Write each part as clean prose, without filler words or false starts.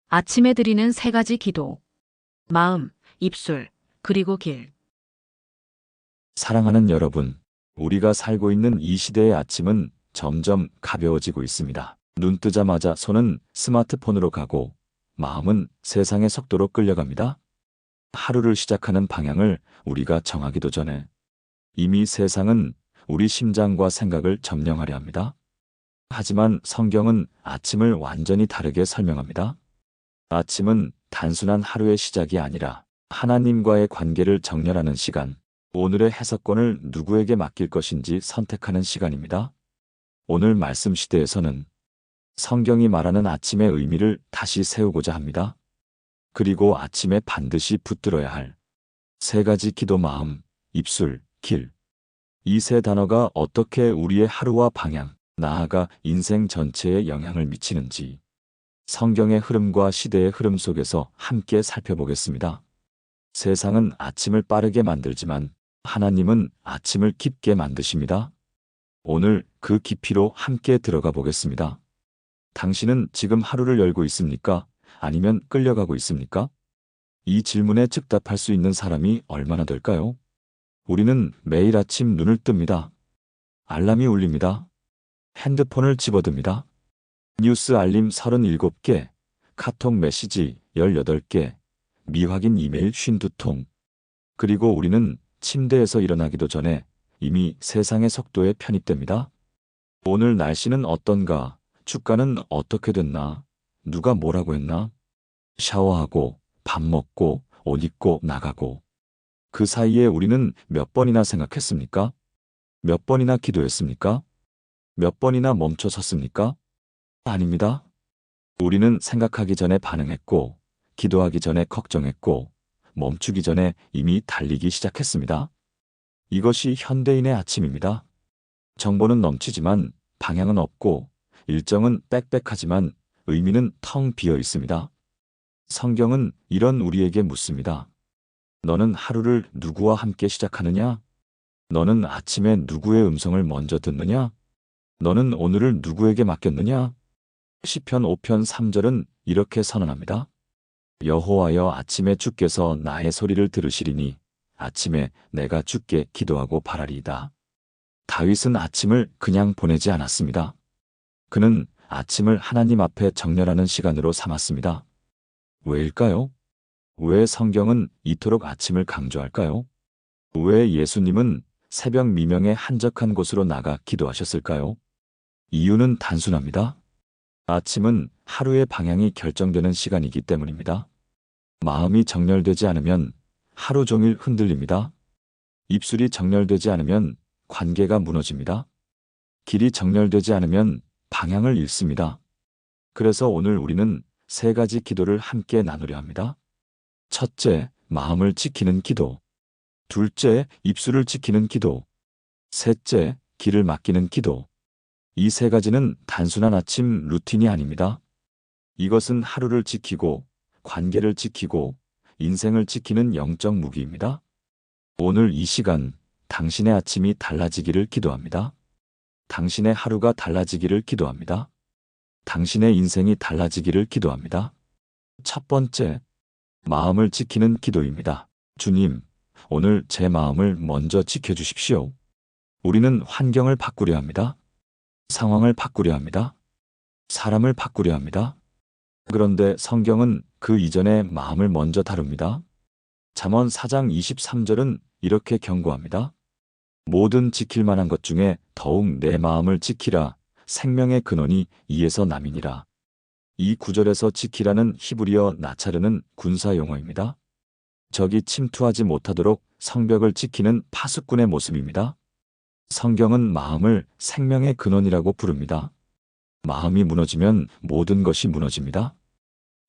아침에 드리는 세 가지 기도. 마음, 입술, 그리고 길. 사랑하는 여러분, 우리가 살고 있는 이 시대의 아침은 점점 가벼워지고 있습니다. 눈 뜨자마자 손은 스마트폰으로 가고 마음은 세상의 속도로 끌려갑니다. 하루를 시작하는 방향을 우리가 정하기도 전에 이미 세상은 우리 심장과 생각을 점령하려 합니다. 하지만 성경은 아침을 완전히 다르게 설명합니다. 아침은 단순한 하루의 시작이 아니라 하나님과의 관계를 정렬하는 시간, 오늘의 해석권을 누구에게 맡길 것인지 선택하는 시간입니다. 오늘 말씀 시대에서는 성경이 말하는 아침의 의미를 다시 세우고자 합니다. 그리고 아침에 반드시 붙들어야 할 세 가지 기도 마음, 입술, 길. 이 세 단어가 어떻게 우리의 하루와 방향, 나아가 인생 전체에 영향을 미치는지 성경의 흐름과 시대의 흐름 속에서 함께 살펴보겠습니다. 세상은 아침을 빠르게 만들지만 하나님은 아침을 깊게 만드십니다. 오늘 그 깊이로 함께 들어가 보겠습니다. 당신은 지금 하루를 열고 있습니까? 아니면 끌려가고 있습니까? 이 질문에 즉답할 수 있는 사람이 얼마나 될까요? 우리는 매일 아침 눈을 뜹니다. 알람이 울립니다. 핸드폰을 집어듭니다. 뉴스 알림 37개, 카톡 메시지 18개, 미확인 이메일 52통. 그리고 우리는 침대에서 일어나기도 전에 이미 세상의 속도에 편입됩니다. 오늘 날씨는 어떤가? 주가는 어떻게 됐나? 누가 뭐라고 했나? 샤워하고, 밥 먹고, 옷 입고, 나가고. 그 사이에 우리는 몇 번이나 생각했습니까? 몇 번이나 기도했습니까? 몇 번이나 멈춰 섰습니까? 아닙니다. 우리는 생각하기 전에 반응했고, 기도하기 전에 걱정했고, 멈추기 전에 이미 달리기 시작했습니다. 이것이 현대인의 아침입니다. 정보는 넘치지만 방향은 없고, 일정은 빽빽하지만 의미는 텅 비어 있습니다. 성경은 이런 우리에게 묻습니다. 너는 하루를 누구와 함께 시작하느냐? 너는 아침에 누구의 음성을 먼저 듣느냐? 너는 오늘을 누구에게 맡겼느냐? 시편 5편 3절은 이렇게 선언합니다. 여호와여 아침에 주께서 나의 소리를 들으시리니 아침에 내가 주께 기도하고 바라리이다. 다윗은 아침을 그냥 보내지 않았습니다. 그는 아침을 하나님 앞에 정렬하는 시간으로 삼았습니다. 왜일까요? 왜 성경은 이토록 아침을 강조할까요? 왜 예수님은 새벽 미명에 한적한 곳으로 나가 기도하셨을까요? 이유는 단순합니다. 아침은 하루의 방향이 결정되는 시간이기 때문입니다. 마음이 정렬되지 않으면 하루 종일 흔들립니다. 입술이 정렬되지 않으면 관계가 무너집니다. 길이 정렬되지 않으면 방향을 잃습니다. 그래서 오늘 우리는 세 가지 기도를 함께 나누려 합니다. 첫째, 마음을 지키는 기도. 둘째, 입술을 지키는 기도. 셋째, 길을 맡기는 기도. 이 세 가지는 단순한 아침 루틴이 아닙니다. 이것은 하루를 지키고, 관계를 지키고, 인생을 지키는 영적 무기입니다. 오늘 이 시간, 당신의 아침이 달라지기를 기도합니다. 당신의 하루가 달라지기를 기도합니다. 당신의 인생이 달라지기를 기도합니다. 첫 번째, 마음을 지키는 기도입니다. 주님, 오늘 제 마음을 먼저 지켜주십시오. 우리는 환경을 바꾸려 합니다. 상황을 바꾸려 합니다. 사람을 바꾸려 합니다. 그런데 성경은 그 이전에 마음을 먼저 다룹니다. 잠언 4장 23절은 이렇게 경고합니다. 모든 지킬 만한 것 중에 더욱 내 마음을 지키라. 생명의 근원이 이에서 남이니라. 이 구절에서 지키라는 히브리어 나차르는 군사 용어입니다. 적이 침투하지 못하도록 성벽을 지키는 파수꾼의 모습입니다. 성경은 마음을 생명의 근원이라고 부릅니다. 마음이 무너지면 모든 것이 무너집니다.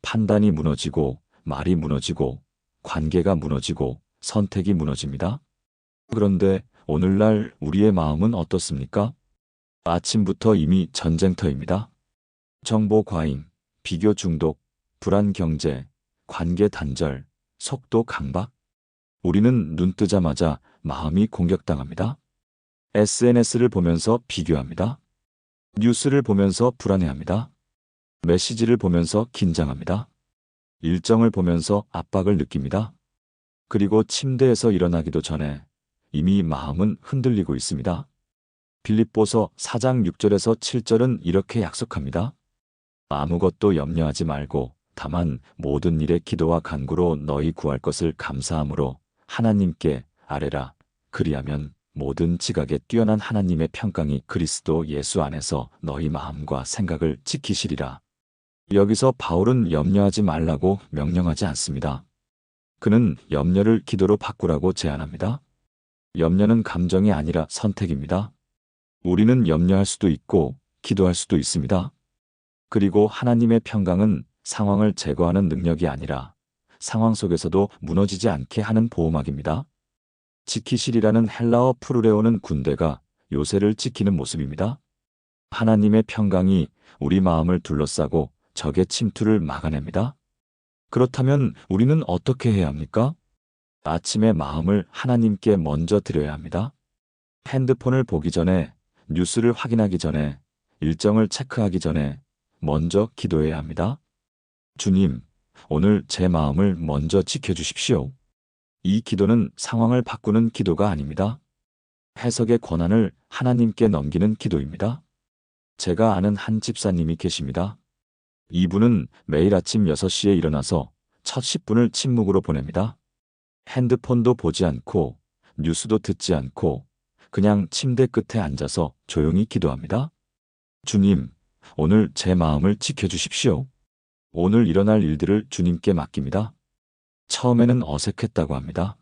판단이 무너지고, 말이 무너지고, 관계가 무너지고, 선택이 무너집니다. 그런데 오늘날 우리의 마음은 어떻습니까? 아침부터 이미 전쟁터입니다. 정보 과잉, 비교 중독, 불안 경제, 관계 단절, 속도 강박. 우리는 눈 뜨자마자 마음이 공격당합니다. SNS를 보면서 비교합니다. 뉴스를 보면서 불안해합니다. 메시지를 보면서 긴장합니다. 일정을 보면서 압박을 느낍니다. 그리고 침대에서 일어나기도 전에 이미 마음은 흔들리고 있습니다. 빌립보서 4장 6절에서 7절은 이렇게 약속합니다. 아무것도 염려하지 말고 다만 모든 일에 기도와 간구로 너희 구할 것을 감사함으로 하나님께 아뢰라. 그리하면 모든 지각에 뛰어난 하나님의 평강이 그리스도 예수 안에서 너희 마음과 생각을 지키시리라. 여기서 바울은 염려하지 말라고 명령하지 않습니다. 그는 염려를 기도로 바꾸라고 제안합니다. 염려는 감정이 아니라 선택입니다. 우리는 염려할 수도 있고 기도할 수도 있습니다. 그리고 하나님의 평강은 상황을 제거하는 능력이 아니라 상황 속에서도 무너지지 않게 하는 보호막입니다. 지키시리라는 헬라어 프루레오는 군대가 요새를 지키는 모습입니다. 하나님의 평강이 우리 마음을 둘러싸고 적의 침투를 막아냅니다. 그렇다면 우리는 어떻게 해야 합니까? 아침에 마음을 하나님께 먼저 드려야 합니다. 핸드폰을 보기 전에, 뉴스를 확인하기 전에, 일정을 체크하기 전에 먼저 기도해야 합니다. 주님, 오늘 제 마음을 먼저 지켜주십시오. 이 기도는 상황을 바꾸는 기도가 아닙니다. 해석의 권한을 하나님께 넘기는 기도입니다. 제가 아는 한 집사님이 계십니다. 이분은 매일 아침 6시에 일어나서 첫 10분을 침묵으로 보냅니다. 핸드폰도 보지 않고 뉴스도 듣지 않고 그냥 침대 끝에 앉아서 조용히 기도합니다. 주님, 오늘 제 마음을 지켜주십시오. 오늘 일어날 일들을 주님께 맡깁니다. 처음에는 어색했다고 합니다.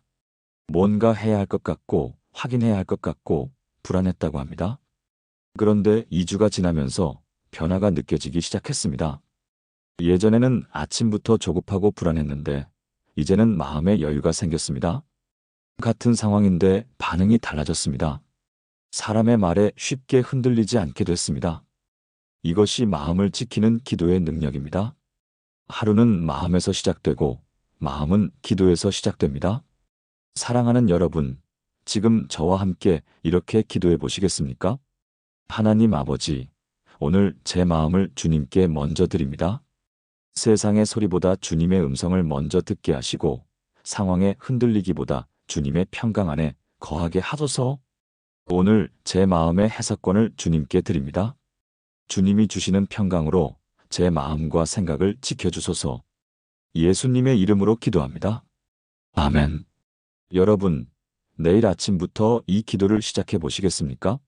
뭔가 해야 할 것 같고 확인해야 할 것 같고 불안했다고 합니다. 그런데 2주가 지나면서 변화가 느껴지기 시작했습니다. 예전에는 아침부터 조급하고 불안했는데 이제는 마음에 여유가 생겼습니다. 같은 상황인데 반응이 달라졌습니다. 사람의 말에 쉽게 흔들리지 않게 됐습니다. 이것이 마음을 지키는 기도의 능력입니다. 하루는 마음에서 시작되고 마음은 기도에서 시작됩니다. 사랑하는 여러분, 지금 저와 함께 이렇게 기도해 보시겠습니까? 하나님 아버지, 오늘 제 마음을 주님께 먼저 드립니다. 세상의 소리보다 주님의 음성을 먼저 듣게 하시고 상황에 흔들리기보다 주님의 평강 안에 거하게 하소서. 오늘 제 마음의 해석권을 주님께 드립니다. 주님이 주시는 평강으로 제 마음과 생각을 지켜주소서. 예수님의 이름으로 기도합니다. 아멘. 여러분, 내일 아침부터 이 기도를 시작해 보시겠습니까?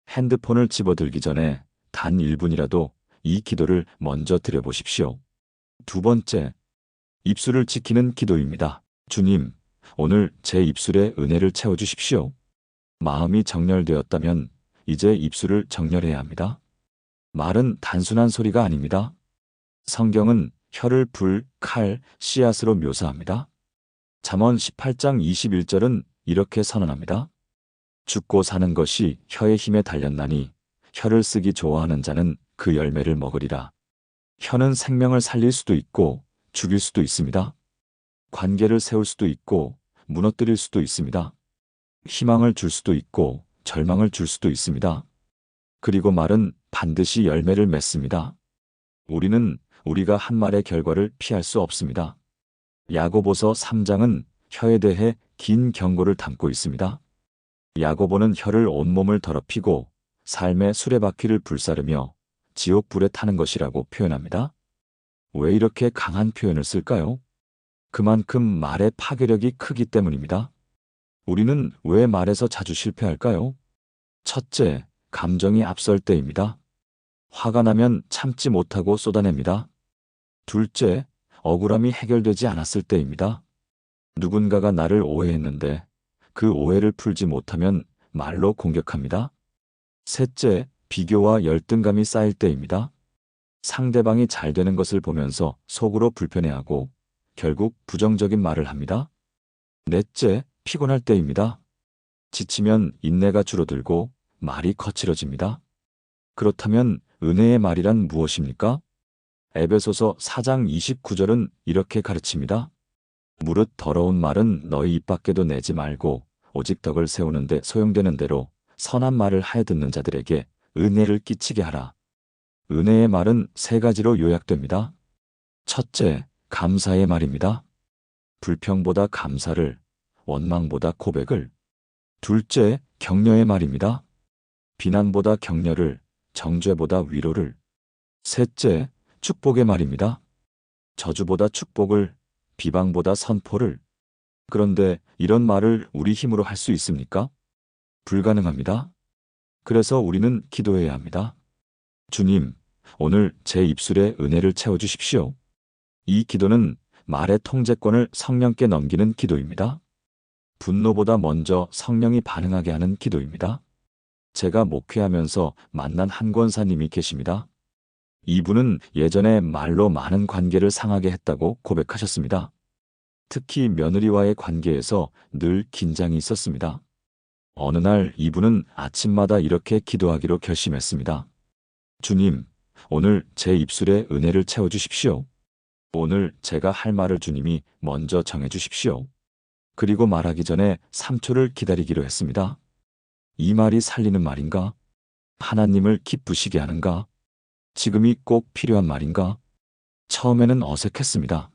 핸드폰을 집어들기 전에 단 1분이라도 이 기도를 먼저 드려보십시오. 두 번째, 입술을 지키는 기도입니다. 주님, 오늘 제 입술에 은혜를 채워주십시오. 마음이 정렬되었다면 이제 입술을 정렬해야 합니다. 말은 단순한 소리가 아닙니다. 성경은 혀를 불, 칼, 씨앗으로 묘사합니다. 잠언 18장 21절은 이렇게 선언합니다. 죽고 사는 것이 혀의 힘에 달렸나니 혀를 쓰기 좋아하는 자는 그 열매를 먹으리라. 혀는 생명을 살릴 수도 있고 죽일 수도 있습니다. 관계를 세울 수도 있고 무너뜨릴 수도 있습니다. 희망을 줄 수도 있고 절망을 줄 수도 있습니다. 그리고 말은 반드시 열매를 맺습니다. 우리는 우리가 한 말의 결과를 피할 수 없습니다. 야고보서 3장은 혀에 대해 긴 경고를 담고 있습니다. 야고보는 혀를 온몸을 더럽히고 삶의 수레바퀴를 불사르며 지옥불에 타는 것이라고 표현합니다. 왜 이렇게 강한 표현을 쓸까요? 그만큼 말의 파괴력이 크기 때문입니다. 우리는 왜 말에서 자주 실패할까요? 첫째, 감정이 앞설 때입니다. 화가 나면 참지 못하고 쏟아냅니다. 둘째, 억울함이 해결되지 않았을 때입니다. 누군가가 나를 오해했는데 그 오해를 풀지 못하면 말로 공격합니다. 셋째, 비교와 열등감이 쌓일 때입니다. 상대방이 잘 되는 것을 보면서 속으로 불편해하고 결국 부정적인 말을 합니다. 넷째, 피곤할 때입니다. 지치면 인내가 줄어들고 말이 거칠어집니다. 그렇다면 은혜의 말이란 무엇입니까? 에베소서 4장 29절은 이렇게 가르칩니다. 무릇 더러운 말은 너희 입 밖에도 내지 말고 오직 덕을 세우는데 소용되는 대로 선한 말을 하여 듣는 자들에게 은혜를 끼치게 하라. 은혜의 말은 세 가지로 요약됩니다. 첫째, 감사의 말입니다. 불평보다 감사를, 원망보다 고백을. 둘째, 격려의 말입니다. 비난보다 격려를, 정죄보다 위로를. 셋째, 축복의 말입니다. 저주보다 축복을, 비방보다 선포를. 그런데 이런 말을 우리 힘으로 할 수 있습니까? 불가능합니다. 그래서 우리는 기도해야 합니다. 주님, 오늘 제 입술에 은혜를 채워주십시오. 이 기도는 말의 통제권을 성령께 넘기는 기도입니다. 분노보다 먼저 성령이 반응하게 하는 기도입니다. 제가 목회하면서 만난 한 권사님이 계십니다. 이분은 예전에 말로 많은 관계를 상하게 했다고 고백하셨습니다. 특히 며느리와의 관계에서 늘 긴장이 있었습니다. 어느 날 이분은 아침마다 이렇게 기도하기로 결심했습니다. 주님, 오늘 제 입술에 은혜를 채워주십시오. 오늘 제가 할 말을 주님이 먼저 정해주십시오. 그리고 말하기 전에 3초를 기다리기로 했습니다. 이 말이 살리는 말인가? 하나님을 기쁘시게 하는가? 지금이 꼭 필요한 말인가? 처음에는 어색했습니다.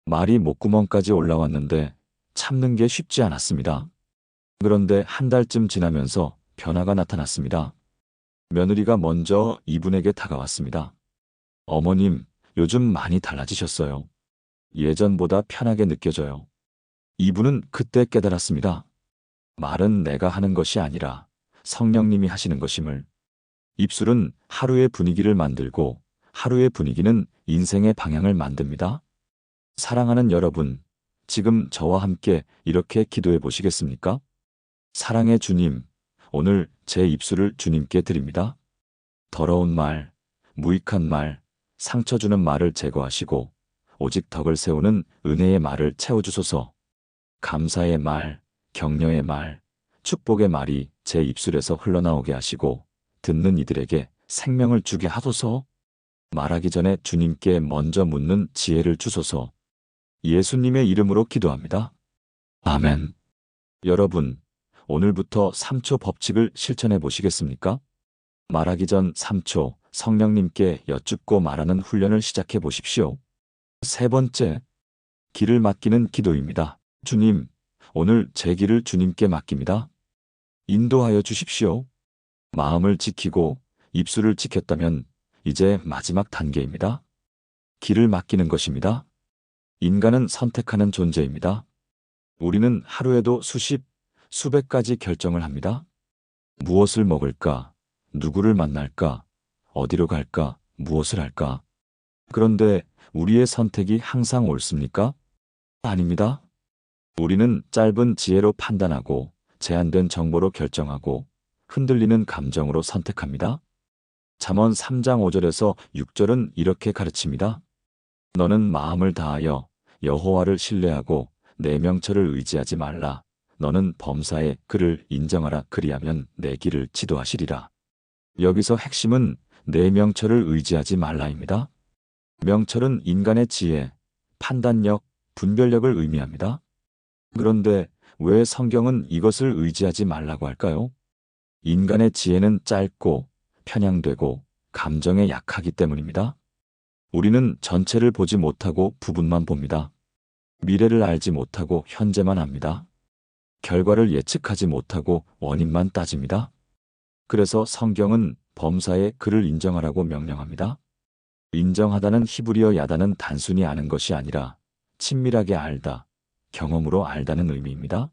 말이 목구멍까지 올라왔는데 참는 게 쉽지 않았습니다. 그런데 한 달쯤 지나면서 변화가 나타났습니다. 며느리가 먼저 이분에게 다가왔습니다. 어머님, 요즘 많이 달라지셨어요. 예전보다 편하게 느껴져요. 이분은 그때 깨달았습니다. 말은 내가 하는 것이 아니라 성령님이 하시는 것임을. 입술은 하루의 분위기를 만들고 하루의 분위기는 인생의 방향을 만듭니다. 사랑하는 여러분, 지금 저와 함께 이렇게 기도해 보시겠습니까? 사랑의 주님, 오늘 제 입술을 주님께 드립니다. 더러운 말, 무익한 말, 상처 주는 말을 제거하시고 오직 덕을 세우는 은혜의 말을 채워주소서. 감사의 말, 격려의 말, 축복의 말이 제 입술에서 흘러나오게 하시고 듣는 이들에게 생명을 주게 하소서. 말하기 전에 주님께 먼저 묻는 지혜를 주소서. 예수님의 이름으로 기도합니다. 아멘. 여러분, 오늘부터 3초 법칙을 실천해 보시겠습니까? 말하기 전 3초 성령님께 여쭙고 말하는 훈련을 시작해 보십시오. 세 번째, 길을 맡기는 기도입니다. 주님, 오늘 제 길을 주님께 맡깁니다. 인도하여 주십시오. 마음을 지키고 입술을 지켰다면 이제 마지막 단계입니다. 길을 맡기는 것입니다. 인간은 선택하는 존재입니다. 우리는 하루에도 수십, 수백 가지 결정을 합니다. 무엇을 먹을까? 누구를 만날까? 어디로 갈까? 무엇을 할까? 그런데 우리의 선택이 항상 옳습니까? 아닙니다. 우리는 짧은 지혜로 판단하고 제한된 정보로 결정하고 흔들리는 감정으로 선택합니다. 잠언 3장 5절에서 6절은 이렇게 가르칩니다. 너는 마음을 다하여 여호와를 신뢰하고 내 명철을 의지하지 말라. 너는 범사에 그를 인정하라. 그리하면 내 길을 지도하시리라. 여기서 핵심은 내 명철을 의지하지 말라입니다. 명철은 인간의 지혜, 판단력, 분별력을 의미합니다. 그런데 왜 성경은 이것을 의지하지 말라고 할까요? 인간의 지혜는 짧고 편향되고 감정에 약하기 때문입니다. 우리는 전체를 보지 못하고 부분만 봅니다. 미래를 알지 못하고 현재만 압니다. 결과를 예측하지 못하고 원인만 따집니다. 그래서 성경은 범사에 그를 인정하라고 명령합니다. 인정하다는 히브리어 야다는 단순히 아는 것이 아니라 친밀하게 알다, 경험으로 알다는 의미입니다.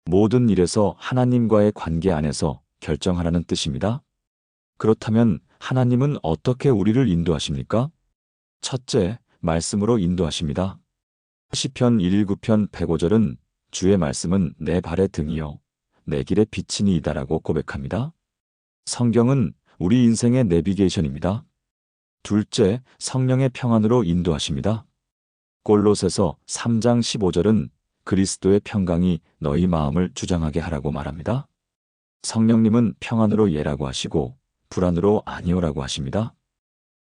모든 일에서 하나님과의 관계 안에서 결정하라는 뜻입니다. 그렇다면 하나님은 어떻게 우리를 인도하십니까? 첫째, 말씀으로 인도하십니다. 시편 119편 105절은 주의 말씀은 내 발의 등이요 내 길의 빛이니이다라고 고백합니다. 성경은 우리 인생의 내비게이션입니다. 둘째, 성령의 평안으로 인도하십니다. 골로새서 3장 15절은 그리스도의 평강이 너희 마음을 주장하게 하라고 말합니다. 성령님은 평안으로 예라고 하시고 불안으로 아니오라고 하십니다.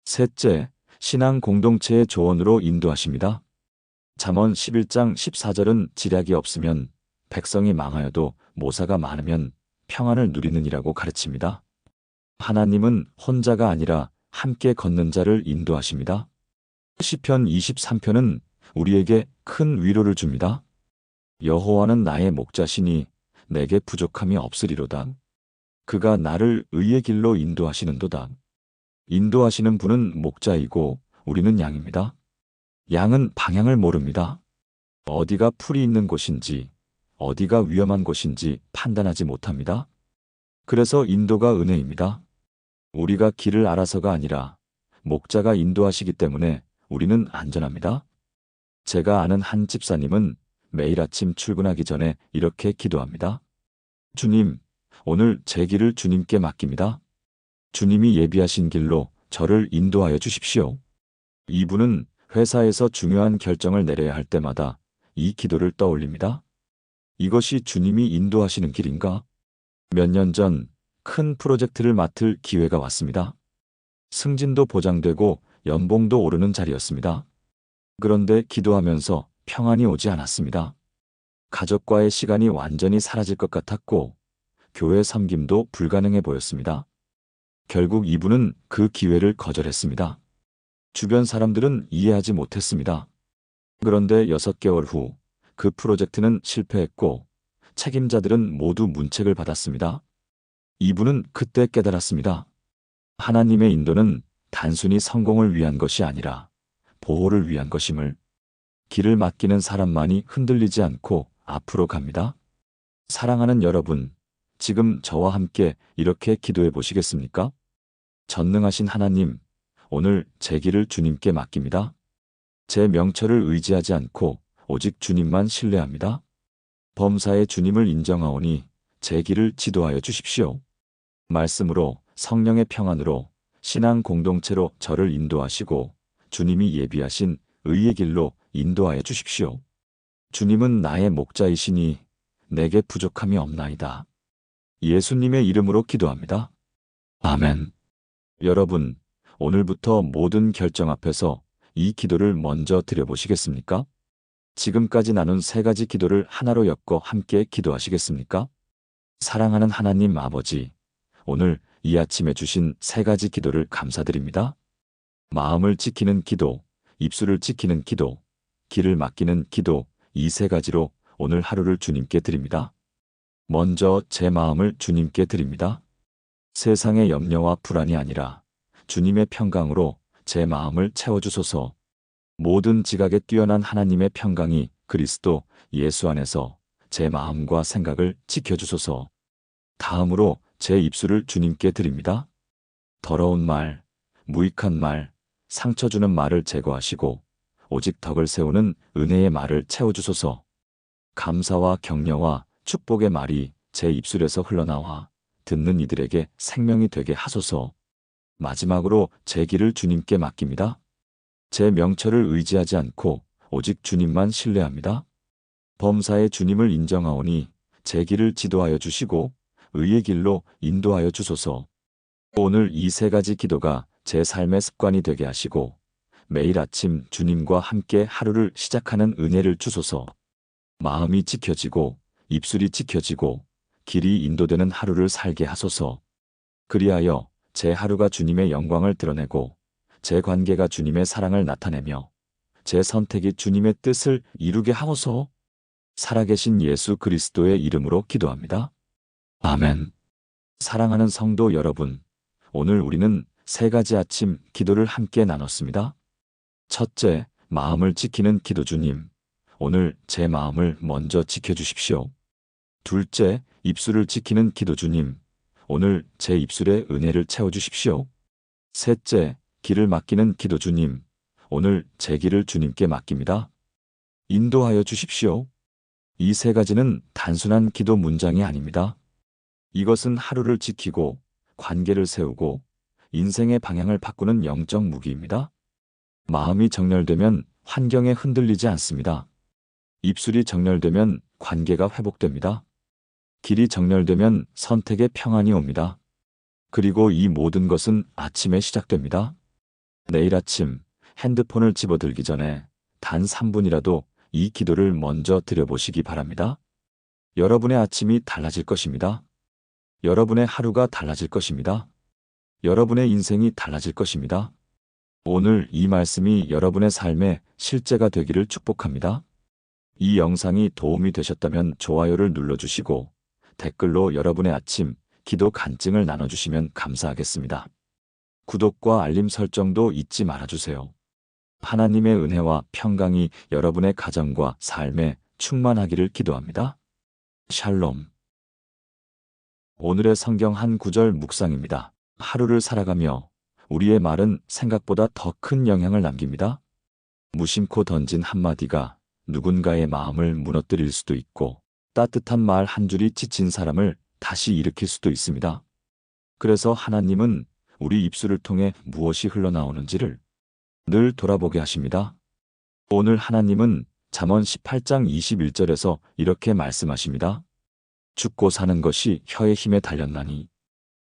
셋째, 신앙 공동체의 조언으로 인도하십니다. 잠언 11장 14절은 지략이 없으면 백성이 망하여도 모사가 많으면 평안을 누리느니라고 가르칩니다. 하나님은 혼자가 아니라 함께 걷는 자를 인도하십니다. 시편 23편은 우리에게 큰 위로를 줍니다. 여호와는 나의 목자시니 내게 부족함이 없으리로다. 그가 나를 의의 길로 인도하시는도다. 인도하시는 분은 목자이고 우리는 양입니다. 양은 방향을 모릅니다. 어디가 풀이 있는 곳인지, 어디가 위험한 곳인지 판단하지 못합니다. 그래서 인도가 은혜입니다. 우리가 길을 알아서가 아니라 목자가 인도하시기 때문에 우리는 안전합니다. 제가 아는 한 집사님은 매일 아침 출근하기 전에 이렇게 기도합니다. 주님, 오늘 제 길을 주님께 맡깁니다. 주님이 예비하신 길로 저를 인도하여 주십시오. 이분은 회사에서 중요한 결정을 내려야 할 때마다 이 기도를 떠올립니다. 이것이 주님이 인도하시는 길인가? 몇 년 전 큰 프로젝트를 맡을 기회가 왔습니다. 승진도 보장되고 연봉도 오르는 자리였습니다. 그런데 기도하면서 평안이 오지 않았습니다. 가족과의 시간이 완전히 사라질 것 같았고 교회 섬김도 불가능해 보였습니다. 결국 이분은 그 기회를 거절했습니다. 주변 사람들은 이해하지 못했습니다. 그런데 6개월 후 그 프로젝트는 실패했고 책임자들은 모두 문책을 받았습니다. 이분은 그때 깨달았습니다. 하나님의 인도는 단순히 성공을 위한 것이 아니라 보호를 위한 것임을. 길을 맡기는 사람만이 흔들리지 않고 앞으로 갑니다. 사랑하는 여러분, 지금 저와 함께 이렇게 기도해 보시겠습니까? 전능하신 하나님, 오늘 제 길을 주님께 맡깁니다. 제 명철을 의지하지 않고 오직 주님만 신뢰합니다. 범사의 주님을 인정하오니 제 길을 지도하여 주십시오. 말씀으로, 성령의 평안으로, 신앙 공동체로 저를 인도하시고 주님이 예비하신 의의 길로 인도하여 주십시오. 주님은 나의 목자이시니 내게 부족함이 없나이다. 예수님의 이름으로 기도합니다. 아멘. 여러분, 오늘부터 모든 결정 앞에서 이 기도를 먼저 드려보시겠습니까? 지금까지 나눈 3가지 기도를 하나로 엮어 함께 기도하시겠습니까? 사랑하는 하나님 아버지, 오늘 이 아침에 주신 3가지 기도를 감사드립니다. 마음을 지키는 기도, 입술을 지키는 기도, 길을 맡기는 기도, 이 3가지로 오늘 하루를 주님께 드립니다. 먼저 제 마음을 주님께 드립니다. 세상의 염려와 불안이 아니라 주님의 평강으로 제 마음을 채워주소서. 모든 지각에 뛰어난 하나님의 평강이 그리스도 예수 안에서 제 마음과 생각을 지켜주소서. 다음으로 제 입술을 주님께 드립니다. 더러운 말, 무익한 말, 상처 주는 말을 제거하시고 오직 덕을 세우는 은혜의 말을 채워주소서. 감사와 격려와 축복의 말이 제 입술에서 흘러나와 듣는 이들에게 생명이 되게 하소서. 마지막으로 제 길을 주님께 맡깁니다. 제 명철을 의지하지 않고 오직 주님만 신뢰합니다. 범사의 주님을 인정하오니 제 길을 지도하여 주시고 의의 길로 인도하여 주소서. 오늘 이 3가지 기도가 제 삶의 습관이 되게 하시고 매일 아침 주님과 함께 하루를 시작하는 은혜를 주소서. 마음이 지켜지고 입술이 지켜지고 길이 인도되는 하루를 살게 하소서. 그리하여 제 하루가 주님의 영광을 드러내고 제 관계가 주님의 사랑을 나타내며 제 선택이 주님의 뜻을 이루게 하소서. 살아계신 예수 그리스도의 이름으로 기도합니다. 아멘. 사랑하는 성도 여러분, 오늘 우리는 3가지 아침 기도를 함께 나눴습니다. 첫째, 마음을 지키는 기도. 주님, 오늘 제 마음을 먼저 지켜주십시오. 둘째, 입술을 지키는 기도. 주님, 오늘 제 입술에 은혜를 채워주십시오. 셋째, 길을 맡기는 기도. 주님, 오늘 제 길을 주님께 맡깁니다. 인도하여 주십시오. 이 3가지는 단순한 기도 문장이 아닙니다. 이것은 하루를 지키고 관계를 세우고 인생의 방향을 바꾸는 영적 무기입니다. 마음이 정렬되면 환경에 흔들리지 않습니다. 입술이 정렬되면 관계가 회복됩니다. 길이 정렬되면 선택의 평안이 옵니다. 그리고 이 모든 것은 아침에 시작됩니다. 내일 아침 핸드폰을 집어들기 전에 단 3분이라도 이 기도를 먼저 드려보시기 바랍니다. 여러분의 아침이 달라질 것입니다. 여러분의 하루가 달라질 것입니다. 여러분의 인생이 달라질 것입니다. 오늘 이 말씀이 여러분의 삶의 실제가 되기를 축복합니다. 이 영상이 도움이 되셨다면 좋아요를 눌러주시고 댓글로 여러분의 아침 기도 간증을 나눠주시면 감사하겠습니다. 구독과 알림 설정도 잊지 말아주세요. 하나님의 은혜와 평강이 여러분의 가정과 삶에 충만하기를 기도합니다. 샬롬. 오늘의 성경 한 구절 묵상입니다. 하루를 살아가며 우리의 말은 생각보다 더 큰 영향을 남깁니다. 무심코 던진 한마디가 누군가의 마음을 무너뜨릴 수도 있고 따뜻한 말 한 줄이 지친 사람을 다시 일으킬 수도 있습니다. 그래서 하나님은 우리 입술을 통해 무엇이 흘러나오는지를 늘 돌아보게 하십니다. 오늘 하나님은 잠언 18장 21절에서 이렇게 말씀하십니다. 죽고 사는 것이 혀의 힘에 달렸나니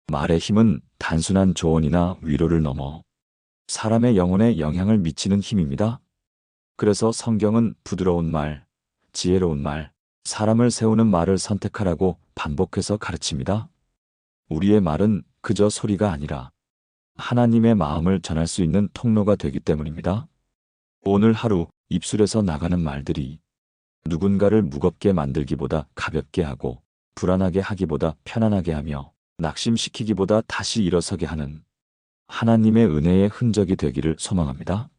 말의 힘은 단순한 조언이나 위로를 넘어 사람의 영혼에 영향을 미치는 힘입니다. 그래서 성경은 부드러운 말, 지혜로운 말, 사람을 세우는 말을 선택하라고 반복해서 가르칩니다. 우리의 말은 그저 소리가 아니라 하나님의 마음을 전할 수 있는 통로가 되기 때문입니다. 오늘 하루 입술에서 나가는 말들이 누군가를 무겁게 만들기보다 가볍게 하고 불안하게 하기보다 편안하게 하며 낙심시키기보다 다시 일어서게 하는 하나님의 은혜의 흔적이 되기를 소망합니다.